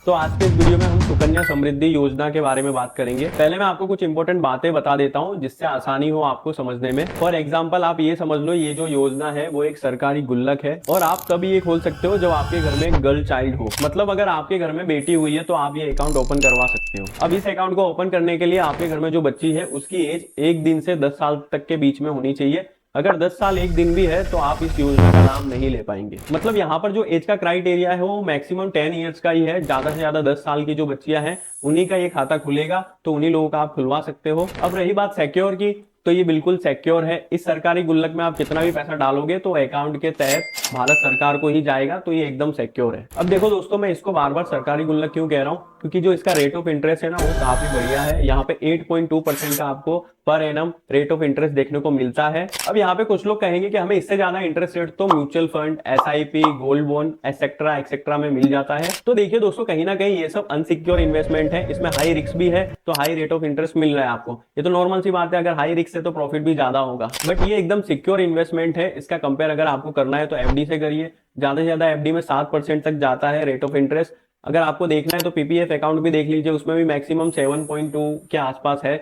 तो आज के इस वीडियो में हम सुकन्या समृद्धि योजना के बारे में बात करेंगे। पहले मैं आपको कुछ इंपॉर्टेंट बातें बता देता हूं जिससे आसानी हो आपको समझने में। फॉर एग्जांपल आप ये समझ लो, ये जो योजना है वो एक सरकारी गुल्लक है और आप तभी ये खोल सकते हो जब आपके घर में गर्ल चाइल्ड हो। मतलब अगर आपके घर में बेटी हुई है तो आप ये अकाउंट ओपन करवा सकते हो। अब इस अकाउंट को ओपन करने के लिए आपके घर में जो बच्ची है उसकी एज 1 दिन से 10 साल तक के बीच में होनी चाहिए। अगर 10 साल 1 दिन भी है तो आप इस योजना का लाभ नहीं ले पाएंगे। मतलब यहाँ पर जो एज का क्राइटेरिया है वो मैक्सिमम 10 इयर्स का ही है। ज्यादा से ज्यादा 10 साल की जो बच्चियां हैं उन्हीं का ये खाता खुलेगा, तो उन्हीं लोगों का आप खुलवा सकते हो। अब रही बात सिक्योर की, तो ये बिल्कुल सिक्योर है। इस सरकारी गुल्लक में आप कितना भी पैसा डालोगे तो अकाउंट के तहत भारत सरकार को ही जाएगा, तो ये एकदम सिक्योर है। अब देखो दोस्तों, मैं इसको बार बार सरकारी गुल्लक क्यों कह रहा हूँ, क्योंकि जो इसका रेट ऑफ इंटरेस्ट है ना वो काफी बढ़िया है। यहाँ पे 8.2% का आपको per annum rate of interest देखने को मिलता है। अब यहाँ पे कुछ लोग कहेंगे कि हमें इससे ज्यादा इंटरेस्ट रेट तो mutual fund, SIP, gold bond etcetera etcetera में मिल जाता है। तो देखिए दोस्तों, कहीं ना कहीं ये सब अनसिक्योर इन्वेस्टमेंट है, इसमें हाई रिस्क भी है, तो हाई रेट ऑफ इंटरेस्ट मिल रहा है आपको। ये तो नॉर्मल सी बात है, अगर हाई रिस्क है तो प्रॉफिट भी ज्यादा होगा। बट ये एकदम सिक्योर इन्वेस्टमेंट है। इसका कंपेयर अगर आपको करना है तो एफडी से करिए। ज्यादा से ज्यादा एफडी में 7% तक जाता है रेट ऑफ इंटरेस्ट। अगर आपको देखना है तो पीपीएफ अकाउंट भी देख लीजिए, उसमें भी मैक्सिमम 7.2 के आसपास है।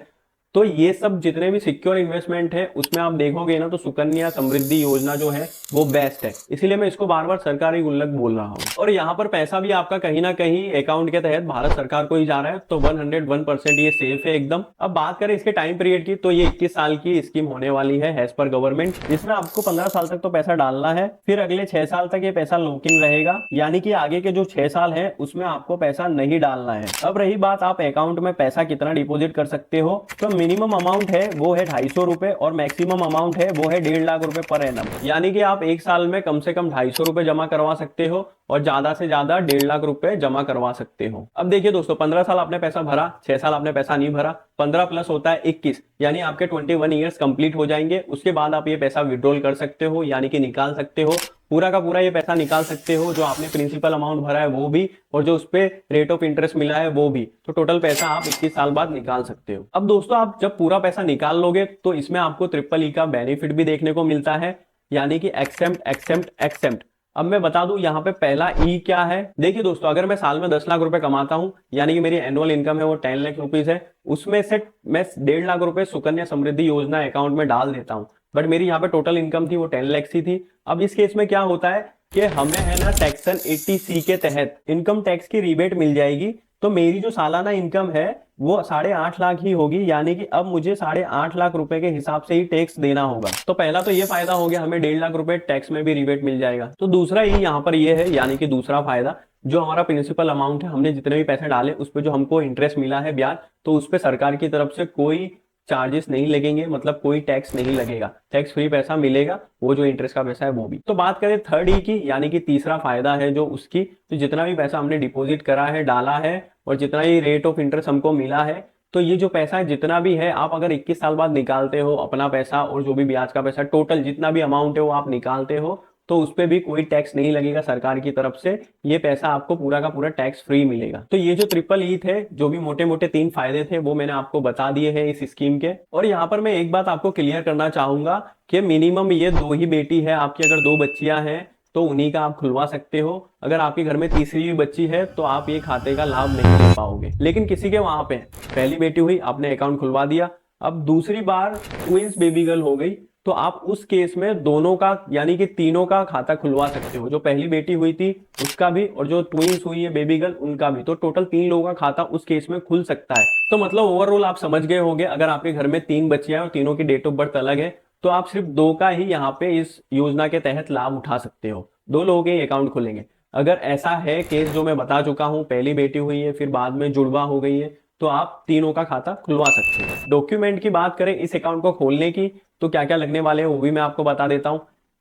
तो ये सब जितने भी सिक्योर इन्वेस्टमेंट है उसमें आप देखोगे ना तो सुकन्या समृद्धि योजना जो है वो बेस्ट है। इसीलिए मैं इसको बार बार सरकारी गुल्लक बोल रहा हूँ। और यहाँ पर पैसा भी आपका कहीं ना कहीं अकाउंट के तहत भारत सरकार को ही जा रहा है, तो 101% ये सेफ है एकदम। अब बात करें इसके टाइम पीरियड की, तो ये 21 साल की स्कीम होने वाली है एज पर गवर्नमेंट, जिसमें आपको 15 साल तक तो पैसा डालना है, फिर अगले 6 साल तक ये पैसा लॉक इन रहेगा। यानी कि आगे के जो 6 साल है उसमें आपको पैसा नहीं डालना है। अब रही बात आप अकाउंट में पैसा कितना डिपॉजिट कर सकते हो, तो मिनिमम अमाउंट है वो है 250 रुपए और मैक्सिमम अमाउंट है वो है 1.5 लाख रुपए पर एनम। यानी कि आप एक साल में कम से कम 250 रुपए जमा करवा सकते हो और ज्यादा से ज्यादा 1.5 लाख रुपए जमा करवा सकते हो। अब देखिए दोस्तों, 15 साल आपने पैसा भरा, 6 साल आपने पैसा नहीं भरा, 15 प्लस होता है 21, यानी आपके 21 ईयर्स कंप्लीट हो जाएंगे। उसके बाद आप ये पैसा विड्रॉल कर सकते हो, यानी कि निकाल सकते हो। पूरा का पूरा ये पैसा निकाल सकते हो, जो आपने प्रिंसिपल अमाउंट भरा है वो भी और जो उस पे रेट ऑफ इंटरेस्ट मिला है वो भी। तो टोटल पैसा आप 21 साल बाद निकाल सकते हो। अब दोस्तों, आप जब पूरा पैसा निकाल लोगे तो इसमें आपको ट्रिपल ई का बेनिफिट भी देखने को मिलता है, यानी कि एक्सेम्प्ट एक्सेम्प्ट एक्सेम्प्ट। अब मैं बता दूं यहाँ पे पहला ई क्या है। देखिए दोस्तों, अगर मैं साल में 10 लाख रुपए कमाता हूं, यानी कि मेरी एनुअल इनकम है वो 10 लाख रुपीज है, उसमें से मैं 1.5 लाख रुपए सुकन्या समृद्धि योजना अकाउंट में डाल देता हूं। बट मेरी यहाँ पे टोटल इनकम थी वो 10 लाख ही थी। अब इस केस में क्या होता है कि हमें है ना सेक्शन 80C के तहत इनकम टैक्स की रिबेट मिल जाएगी। तो मेरी जो सालाना इनकम है वो 8.5 लाख ही होगी, यानी कि अब मुझे 8.5 लाख रुपए के हिसाब से ही टैक्स देना होगा। तो पहला तो ये फायदा हो गया, हमें 1.5 लाख रुपए टैक्स में भी रिबेट मिल जाएगा। तो दूसरा ही यहाँ पर ये है, यानी कि दूसरा फायदा, जो हमारा प्रिंसिपल अमाउंट है, हमने जितने भी पैसे डाले उस पर जो हमको इंटरेस्ट मिला है ब्याज, तो उस पर सरकार की तरफ से कोई चार्जेस नहीं लगेंगे, मतलब कोई टैक्स नहीं लगेगा, टैक्स फ्री पैसा मिलेगा, वो जो इंटरेस्ट का पैसा है वो भी। तो बात करें थर्ड ई की, यानी कि तीसरा फायदा है जो उसकी, तो जितना भी पैसा हमने डिपॉजिट करा है, डाला है और जितना ही रेट ऑफ इंटरेस्ट हमको मिला है, तो ये जो पैसा है जितना भी है, आप अगर 21 साल बाद निकालते हो अपना पैसा और जो भी ब्याज का पैसा, टोटल जितना भी अमाउंट है वो आप निकालते हो, तो उस पर भी कोई टैक्स नहीं लगेगा सरकार की तरफ से। ये पैसा आपको पूरा का पूरा टैक्स फ्री मिलेगा। तो ये जो ट्रिपल ई थे, जो भी मोटे मोटे 3 फायदे थे, वो मैंने आपको बता दिए हैं इस स्कीम के। और यहाँ पर मैं एक बात आपको क्लियर करना चाहूंगा कि मिनिमम ये 2 ही बेटी है आपकी, अगर 2 बच्चियां हैं तो उन्हीं का आप खुलवा सकते हो। अगर आपके घर में तीसरी भी बच्ची है तो आप ये खाते का लाभ नहीं ले पाओगे। लेकिन किसी के वहां पे पहली बेटी हुई, आपने अकाउंट खुलवा दिया, अब दूसरी बार ट्विंस बेबी गर्ल हो गई, तो आप उस केस में दोनों का, यानी कि तीनों का खाता खुलवा सकते हो। जो पहली बेटी हुई थी उसका भी और जो ट्विंस हुई है बेबी गर्ल उनका भी। तो टोटल 3 लोगों का खाता उस केस में खुल सकता है। तो मतलब ओवरऑल आप समझ गए होंगे, अगर आपके घर में 3 बच्चियां हैं और तीनों की डेट ऑफ बर्थ अलग है, तो आप सिर्फ 2 का ही यहाँ पे इस योजना के तहत लाभ उठा सकते हो। 2 लोगों के अकाउंट खुलेंगे। अगर ऐसा है केस जो मैं बता चुका हूं, पहली बेटी हुई है फिर बाद में जुड़वा हो गई है, तो आप तीनों का खाता खुलवा सकते हो। डॉक्यूमेंट की बात करें इस अकाउंट को खोलने की, तो क्या क्या लगने वाले हैं वो भी मैं आपको बता देता हूं।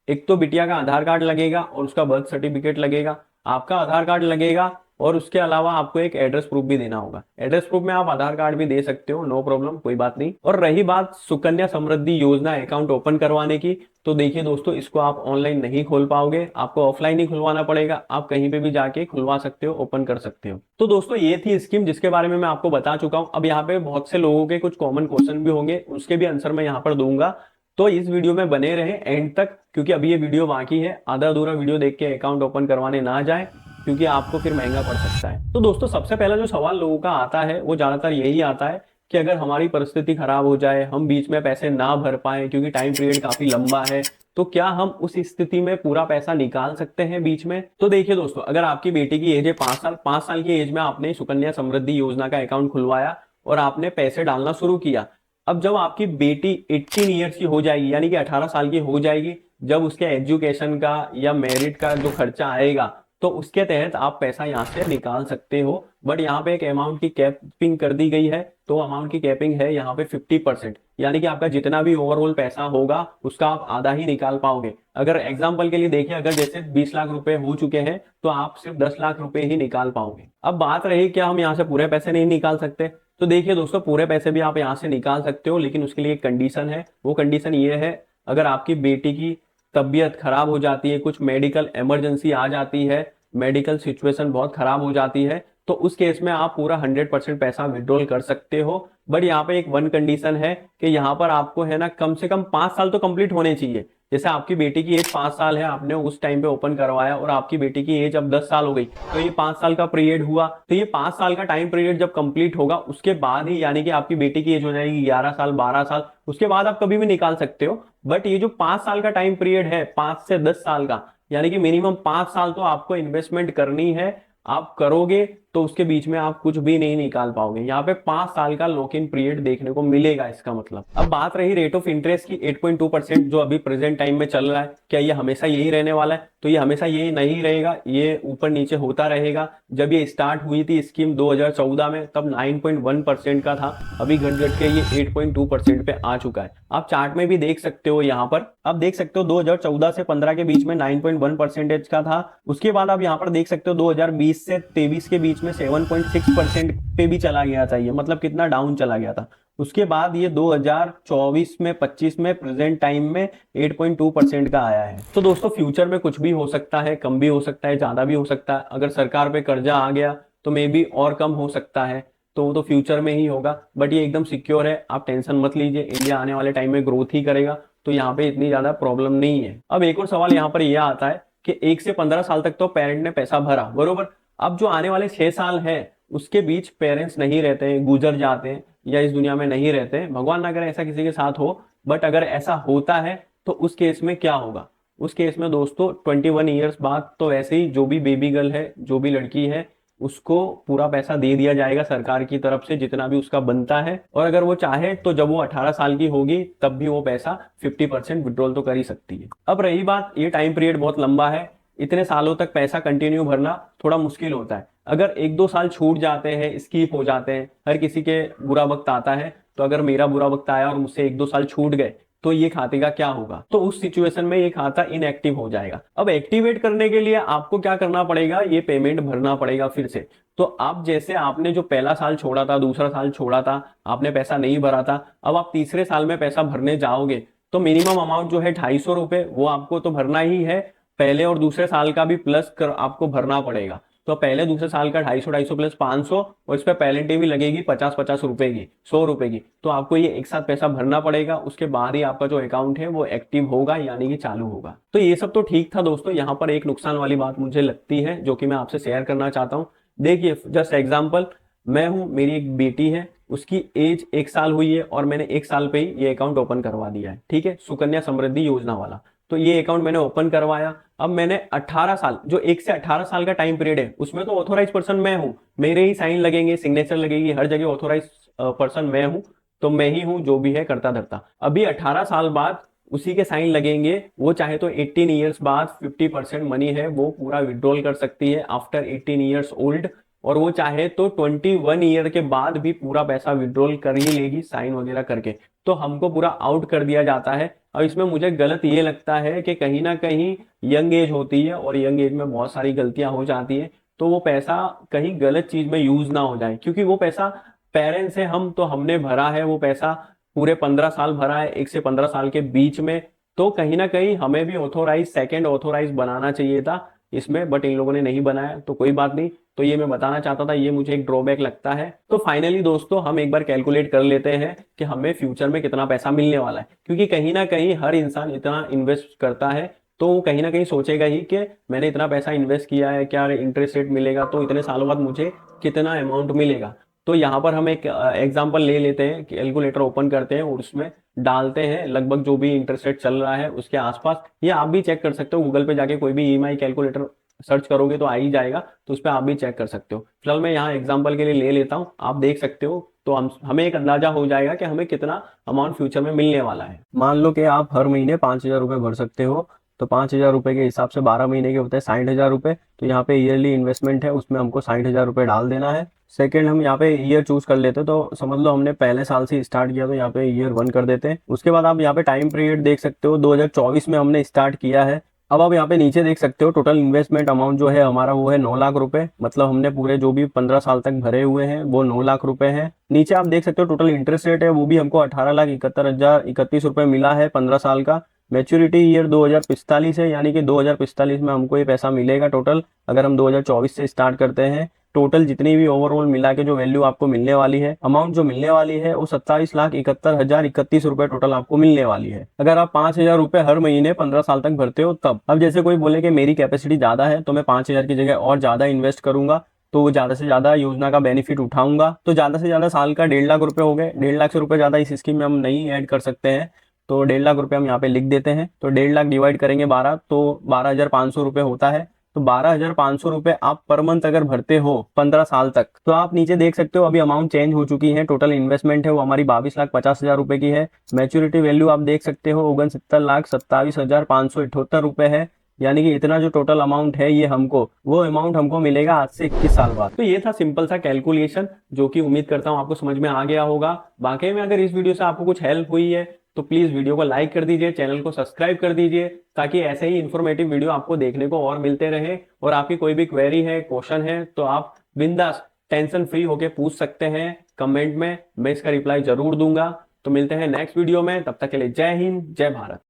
एक तो बिटिया का आधार कार्ड लगेगा और उसका बर्थ सर्टिफिकेट लगेगा, आपका आधार कार्ड लगेगा और उसके अलावा आपको एक एड्रेस प्रूफ भी देना होगा। एड्रेस प्रूफ में आप आधार कार्ड भी दे सकते हो, नो प्रॉब्लम, कोई बात नहीं। और रही बात सुकन्या समृद्धि योजना अकाउंट ओपन करवाने की, तो देखिए दोस्तों, इसको आप ऑनलाइन नहीं खोल पाओगे, आपको ऑफलाइन ही खुलवाना पड़ेगा। आप कहीं पे भी जाके खुलवा सकते हो, ओपन कर सकते हो। तो दोस्तों, ये थी स्कीम जिसके बारे में मैं आपको बता चुका हूं। अब यहाँ पे बहुत से लोगों के कुछ कॉमन क्वेश्चन भी होंगे, उसके भी आंसर मैं यहाँ पर दूंगा। तो इस वीडियो में बने रहे एंड तक, क्योंकि अभी ये वीडियो बाकी है। आधा अधूरा वीडियो देख के अकाउंट ओपन करवाने ना जाए। क्योंकि आपको फिर महंगा पड़ सकता है। तो दोस्तों सबसे पहला जो सवाल लोगों का आता है वो ज्यादातर यही आता है कि अगर हमारी परिस्थिति खराब हो जाए, हम बीच में पैसे ना भर पाए क्योंकि टाइम पीरियड काफी लंबा है, तो क्या हम उस स्थिति में पूरा पैसा निकाल सकते हैं बीच में? तो देखिए दोस्तों, अगर आपकी बेटी की एज है 5 साल, 5 साल की एज में आपने सुकन्या समृद्धि योजना का अकाउंट खुलवाया और आपने पैसे डालना शुरू किया। अब जब आपकी बेटी 18 ईयर्स की हो जाएगी, यानी कि 18 साल की हो जाएगी, जब उसके एजुकेशन का या मेरिट का जो खर्चा आएगा, तो उसके तहत आप पैसा यहाँ से निकाल सकते हो। बट यहाँ पे एक अमाउंट की कैपिंग कर दी गई है, तो अमाउंट की कैपिंग है यहाँ पे 50%, यानी कि आपका जितना भी ओवरऑल पैसा होगा उसका आप आधा ही निकाल पाओगे। अगर एग्जाम्पल के लिए देखिए, अगर जैसे 20 लाख रुपए हो चुके हैं तो आप सिर्फ 10 लाख रुपए ही निकाल पाओगे। अब बात रही क्या हम यहाँ से पूरे पैसे नहीं निकाल सकते? तो देखिए दोस्तों, पूरे पैसे भी आप यहाँ से निकाल सकते हो, लेकिन उसके लिए एक कंडीशन है। वो कंडीशन ये है, अगर आपकी बेटी की तबीयत खराब हो जाती है, कुछ मेडिकल इमरजेंसी आ जाती है, मेडिकल सिचुएशन बहुत खराब हो जाती है, तो उस केस में आप पूरा 100% पैसा विड्रॉल कर सकते हो। बट यहाँ पे एक वन कंडीशन है कि यहाँ पर आपको है ना कम से कम 5 साल तो कंप्लीट होने चाहिए। जैसे आपकी बेटी की एज 5 साल है, आपने उस टाइम पे ओपन करवाया और आपकी बेटी की एज अब 10 साल हो गई, तो ये 5 साल का पीरियड हुआ। तो ये 5 साल का टाइम पीरियड जब कंप्लीट होगा उसके बाद ही, यानी कि आपकी बेटी की एज हो जाएगी 11 साल, 12 साल, उसके बाद आप कभी भी निकाल सकते हो। बट ये जो 5 साल का टाइम पीरियड है, 5 से 10 साल का, यानी कि मिनिमम 5 साल तो आपको इन्वेस्टमेंट करनी है। आप करोगे तो उसके बीच में आप कुछ भी नहीं निकाल पाओगे। यहाँ पे 5 साल का लॉक इन पीरियड देखने को मिलेगा इसका मतलब। अब बात रही रेट ऑफ इंटरेस्ट की, 8.2% जो अभी प्रेजेंट टाइम में चल रहा है, क्या ये हमेशा यही रहने वाला है? तो ये हमेशा यही नहीं रहेगा, ये ऊपर नीचे होता रहेगा। जब ये स्टार्ट हुई थी स्कीम 2014 में, तब 9.1% का था, अभी घट घट के ये 8.2% पे आ चुका है। आप चार्ट में भी देख सकते हो, यहाँ पर आप देख सकते हो 2014 से 15 के बीच में 9.1% का था। उसके बाद आप यहाँ पर देख सकते हो 2020 से 23 के बीच में 7.6% पे भी चला गया था। ये मतलब कितना डाउन चला गया था। उसके बाद ये 2024 में 25 में प्रेजेंट टाइम में 8.2% का आया है। तो दोस्तों फ्यूचर में कुछ भी हो सकता है, कम भी हो सकता है, ज्यादा भी हो सकता है। अगर सरकार पे कर्जा आ गया तो मे बी और कम हो सकता है, तो वो तो फ्यूचर में ही होगा। बट ये एकदम सिक्योर है, आप टेंशन मत लीजिए, इंडिया आने वाले टाइम में ग्रोथ ही करेगा, तो यहाँ पे इतनी ज्यादा प्रॉब्लम नहीं है। अब एक और सवाल यहाँ पर यह आता है कि 1 से 15 साल तक तो पेरेंट ने पैसा भरा, बरोबर। अब जो आने वाले 6 साल है उसके बीच पेरेंट्स नहीं रहते हैं, गुजर जाते हैं या इस दुनिया में नहीं रहते हैं, भगवान ना करे ऐसा किसी के साथ हो। बट अगर ऐसा होता है तो उस केस में क्या होगा? उस केस में दोस्तों 21 ईयर्स बाद तो वैसे ही जो भी बेबी गर्ल है, जो भी लड़की है, उसको पूरा पैसा दे दिया जाएगा सरकार की तरफ से, जितना भी उसका बनता है। और अगर वो चाहे तो जब वो 18 साल की होगी तब भी वो पैसा 50% विड्रॉल तो कर ही सकती है। अब रही बात, ये टाइम पीरियड बहुत लंबा है, इतने सालों तक पैसा कंटिन्यू भरना थोड़ा मुश्किल होता है। अगर 1-2 साल छूट जाते हैं, स्कीप हो जाते हैं, हर किसी के बुरा वक्त आता है, तो अगर मेरा बुरा वक्त आया और मुझसे 1-2 साल छूट गए तो ये खाते का क्या होगा? तो उस सिचुएशन में ये खाता इनएक्टिव हो जाएगा। अब एक्टिवेट करने के लिए आपको क्या करना पड़ेगा? ये पेमेंट भरना पड़ेगा फिर से। तो आप जैसे आपने जो पहला साल छोड़ा था, दूसरा साल छोड़ा था, आपने पैसा नहीं भरा था, अब आप तीसरे साल में पैसा भरने जाओगे तो मिनिमम अमाउंट जो है 250 रुपए, वो आपको तो भरना ही है। पहले और दूसरे साल का भी प्लस कर आपको भरना पड़ेगा। तो पहले दूसरे साल का 250 प्लस 500, और इस पर पेनल्टी भी लगेगी 50 रुपए की, 100 रुपए की। तो आपको ये एक साथ पैसा भरना पड़ेगा, उसके बाद ही आपका जो अकाउंट है वो एक्टिव होगा, यानी कि चालू होगा। तो ये सब तो ठीक था दोस्तों। यहाँ पर एक नुकसान वाली बात मुझे लगती है जो कि मैं आपसे शेयर करना चाहता हूँ। देखिए जस्ट एग्जाम्पल, मैं हूँ, मेरी एक बेटी है, उसकी एज 1 साल हुई है और मैंने 1 साल पे ही ये अकाउंट ओपन करवा दिया है, ठीक है, सुकन्या समृद्धि योजना वाला। तो ये अकाउंट मैंने ओपन करवाया। अब मैंने 18 साल, जो 1 से 18 साल का टाइम पीरियड है, उसमें तो ऑथोराइज पर्सन मैं हूं, मेरे ही साइन लगेंगे, सिग्नेचर लगेगी, हर जगह ऑथोराइज पर्सन मैं हूं, तो मैं ही हूं जो भी है करता धरता। अभी 18 साल बाद उसी के साइन लगेंगे। वो चाहे तो 18 ईयर्स बाद 50% मनी है वो पूरा विड्रॉल कर सकती है आफ्टर 18 ईयर्स ओल्ड, और वो चाहे तो 21 ईयर के बाद भी पूरा पैसा विड्रॉल कर ही लेगी साइन वगैरह करके। तो हमको पूरा आउट कर दिया जाता है। और इसमें मुझे गलत ये लगता है कि कहीं ना कहीं यंग एज होती है और यंग एज में बहुत सारी गलतियां हो जाती है, तो वो पैसा कहीं गलत चीज में यूज ना हो जाए, क्योंकि वो पैसा पेरेंट्स है, हम तो हमने भरा है वो पैसा, पूरे 15 साल भरा है 1 से 15 साल के बीच में। तो कहीं ना कहीं हमें भी ऑथोराइज, सेकेंड ऑथोराइज बनाना चाहिए था इसमें, बट इन लोगों ने नहीं बनाया, तो कोई बात नहीं। तो ये मैं बताना चाहता था, ये मुझे एक ड्रॉबैक लगता है। तो फाइनली दोस्तों हम एक बार कैलकुलेट कर लेते हैं कि हमें फ्यूचर में कितना पैसा मिलने वाला है, क्योंकि कहीं ना कहीं हर इंसान इतना इन्वेस्ट करता है तो वो कहीं ना कहीं सोचेगा ही कि मैंने इतना पैसा इन्वेस्ट किया है, क्या इंटरेस्ट रेट मिलेगा, तो इतने सालों बाद मुझे कितना अमाउंट मिलेगा। तो यहाँ पर हम एक एग्जांपल ले लेते हैं, कैलकुलेटर ओपन करते हैं और उसमें डालते हैं लगभग जो भी इंटरेस्ट रेट चल रहा है उसके आसपास। ये आप भी चेक कर सकते हो, गूगल पे जाके कोई भी ईएमआई कैलकुलेटर सर्च करोगे तो आ ही जाएगा, तो उस पर आप भी चेक कर सकते हो। फिलहाल मैं यहाँ एग्जांपल के लिए ले लेता हूँ, आप देख सकते हो, तो हमें एक अंदाजा हो जाएगा कि हमें कितना अमाउंट फ्यूचर में मिलने वाला है। मान लो कि आप हर महीने 5,000 रुपये भर सकते हो, तो 5,000 रुपये के हिसाब से 12 महीने के होते हैं 60,000 रुपये। तो यहाँ पे ईयरली इन्वेस्टमेंट है, उसमें हमको 60,000 रुपये डाल देना है। सेकंड, हम यहाँ पे ईयर चूज कर लेते हैं, तो समझ लो हमने पहले साल से स्टार्ट किया, तो यहाँ पे ईयर 1 कर देते हैं। उसके बाद आप यहाँ पे टाइम पीरियड देख सकते हो, 2024 में हमने स्टार्ट किया है। अब आप यहाँ पे नीचे देख सकते हो टोटल इन्वेस्टमेंट अमाउंट जो है हमारा वो है 9 लाख रुपए, मतलब हमने पूरे जो भी 15 साल तक भरे हुए हैं वो 9 लाख रुपए है। नीचे आप देख सकते हो टोटल इंटरेस्ट रेट है वो भी हमको 18,71,031 रुपए मिला है 15 साल का। मैच्योरिटी ईयर 2045 है, यानी कि 2045 में हमको ये पैसा मिलेगा टोटल, अगर हम 2024 से स्टार्ट करते हैं। टोटल जितनी भी ओवरऑल मिला के जो वैल्यू आपको मिलने वाली है, अमाउंट जो मिलने वाली है, वो 27,71,031 रुपए टोटल आपको मिलने वाली है, अगर आप 5,000 रुपए हर महीने 15 साल तक भरते हो तब। अब जैसे कोई बोले कि मेरी कैपेसिटी ज्यादा है तो मैं 5,000 की जगह और ज्यादा इन्वेस्ट करूंगा, तो वो ज्यादा से ज्यादा योजना का बेनिफिट उठाऊंगा, तो ज्यादा से ज्यादा साल का 1.5 लाख रुपए हो गए। 1.5 लाख से रुपए ज्यादा इस स्कीम में हम नहीं ऐड कर सकते हैं, तो 1.5 लाख रुपए हम यहाँ पे लिख देते हैं। तो 1.5 लाख डिवाइड करेंगे 12, तो 12,500 रुपए होता है। तो 12,500 रुपए आप पर मंथ अगर भरते हो 15 साल तक, तो आप नीचे देख सकते हो अभी अमाउंट चेंज हो चुकी है। टोटल इन्वेस्टमेंट है वो हमारी 22,50,000 रुपए की है। मैच्योरिटी वैल्यू आप देख सकते हो 69,27,578 रुपए है, यानी कि इतना जो टोटल अमाउंट है ये हमको, वो अमाउंट हमको मिलेगा आज से 21 साल बाद। तो ये था सिंपल सा कैलकुलेशन, जो कि उम्मीद करता हूँ आपको समझ में आ गया होगा। बाकी में अगर इस वीडियो से आपको कुछ हेल्प हुई है तो प्लीज वीडियो को लाइक कर दीजिए, चैनल को सब्सक्राइब कर दीजिए, ताकि ऐसे ही इंफॉर्मेटिव वीडियो आपको देखने को और मिलते रहे। और आपकी कोई भी क्वेरी है, क्वेश्चन है, तो आप बिंदास टेंशन फ्री होके पूछ सकते हैं कमेंट में, मैं इसका रिप्लाई जरूर दूंगा। तो मिलते हैं नेक्स्ट वीडियो में, तब तक के लिए जय हिंद, जय भारत।